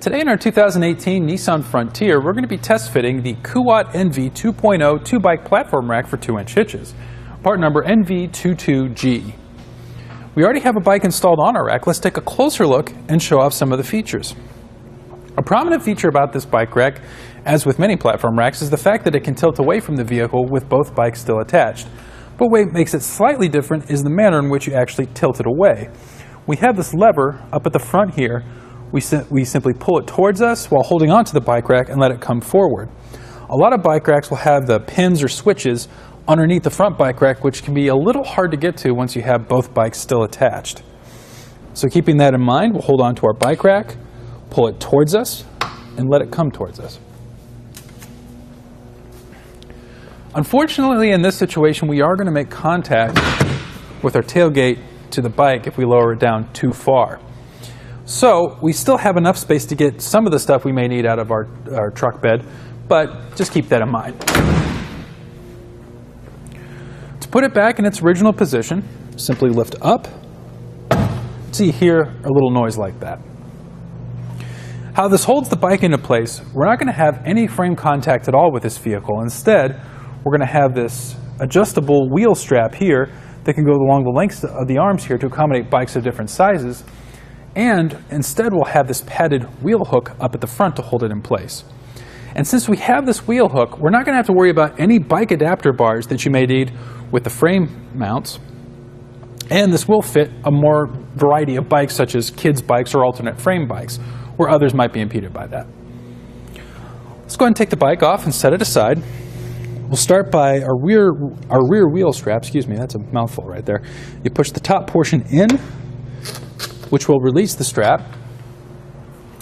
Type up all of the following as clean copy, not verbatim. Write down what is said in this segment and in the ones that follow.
Today in our 2018 Nissan Frontier, we're going to be test fitting the Kuat NV 2.0 2-bike platform rack for 2-inch hitches, part number NV22G. We already have a bike installed on our rack. Let's take a closer look and show off some of the features. A prominent feature about this bike rack, as with many platform racks, is the fact that it can tilt away from the vehicle with both bikes still attached. But what makes it slightly different is the manner in which you actually tilt it away. We have this lever up at the front here. We simply pull it towards us while holding onto the bike rack and let it come forward. A lot of bike racks will have the pins or switches underneath the front bike rack, which can be a little hard to get to once you have both bikes still attached. So keeping that in mind, we'll hold onto our bike rack, pull it towards us, and let it come towards us. Unfortunately, in this situation, we are going to make contact with our tailgate to the bike if we lower it down too far. So we still have enough space to get some of the stuff we may need out of our truck bed, but just keep that in mind. To put it back in its original position, simply lift up. So you hear a little noise like that. How this holds the bike into place, we're not going to have any frame contact at all with this vehicle. Instead, we're going to have this adjustable wheel strap here that can go along the lengths of the arms here to accommodate bikes of different sizes. And instead we'll have this padded wheel hook up at the front to hold it in place. And since we have this wheel hook, we're not going to have to worry about any bike adapter bars that you may need with the frame mounts. And this will fit a more variety of bikes, such as kids' bikes or alternate frame bikes, where others might be impeded by that. Let's go ahead and take the bike off and set it aside. We'll start by our rear wheel strap. Excuse me, that's a mouthful right there. You push the top portion in, which will release the strap.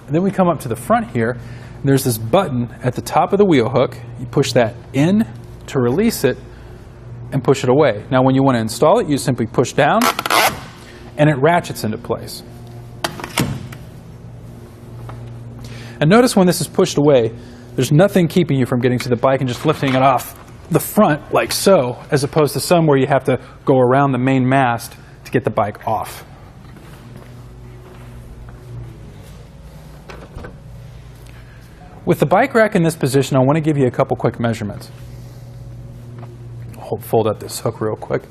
And then we come up to the front here, and there's this button at the top of the wheel hook. You push that in to release it and push it away. Now when you want to install it, you simply push down and it ratchets into place. And notice when this is pushed away, there's nothing keeping you from getting to the bike and just lifting it off the front like so, as opposed to some where you have to go around the main mast to get the bike off. With the bike rack in this position, I want to give you a couple quick measurements. I'll fold up this hook real quick.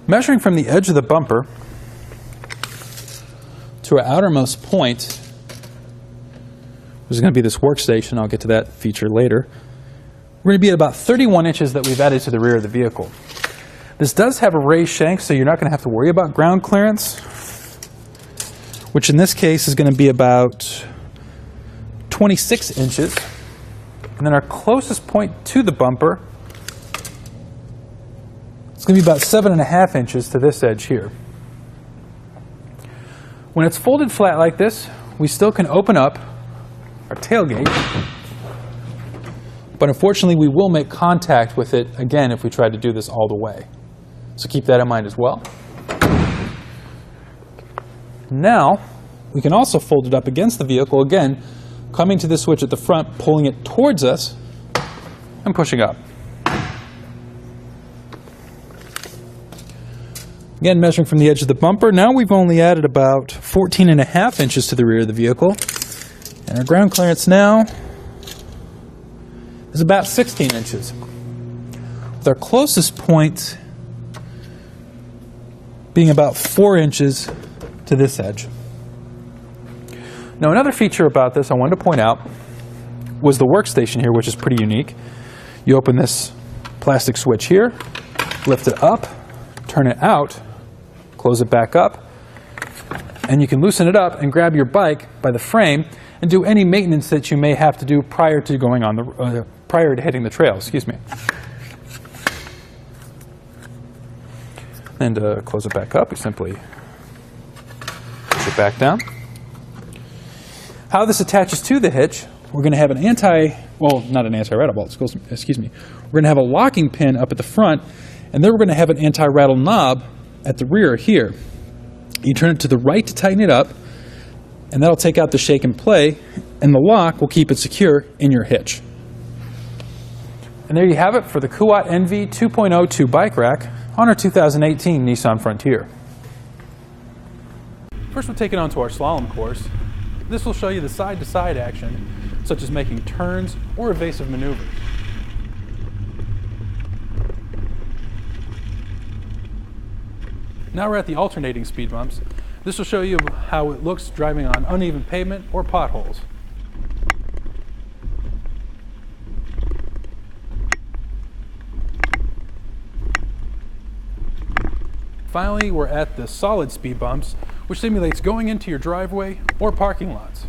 Measuring from the edge of the bumper to our outermost point, there's going to be this workstation. I'll get to that feature later. We're going to be at about 31 inches that we've added to the rear of the vehicle. This does have a raised shank, so you're not going to have to worry about ground clearance, which in this case is going to be about 26 inches. And then our closest point to the bumper, it's going to be about 7.5 inches to this edge here. When it's folded flat like this, we still can open up our tailgate, but unfortunately we will make contact with it again if we try to do this all the way. So keep that in mind as well. Now, we can also fold it up against the vehicle, again, coming to the switch at the front, pulling it towards us, and pushing up. Again, measuring from the edge of the bumper, now we've only added about 14.5 inches to the rear of the vehicle. And our ground clearance now is about 16 inches. With our closest point being about 4 inches to this edge. Now another feature about this I wanted to point out was the workstation here, which is pretty unique. You open this plastic switch here, lift it up, turn it out, close it back up, and you can loosen it up and grab your bike by the frame and do any maintenance that you may have to do prior to going on the prior to hitting the trail. Excuse me. And to close it back up, you simply push it back down. How this attaches to the hitch, we're going to have an not an anti-rattle bolt, excuse me. We're going to have a locking pin up at the front, and then we're going to have an anti-rattle knob at the rear here. You turn it to the right to tighten it up, and that'll take out the shake and play, and the lock will keep it secure in your hitch. And there you have it for the Kuat NV 2.0 bike rack on our 2018 Nissan Frontier. First, we'll take it onto our slalom course. This will show you the side-to-side action, such as making turns or evasive maneuvers. Now we're at the alternating speed bumps. This will show you how it looks driving on uneven pavement or potholes. Finally, we're at the solid speed bumps, which simulates going into your driveway or parking lots.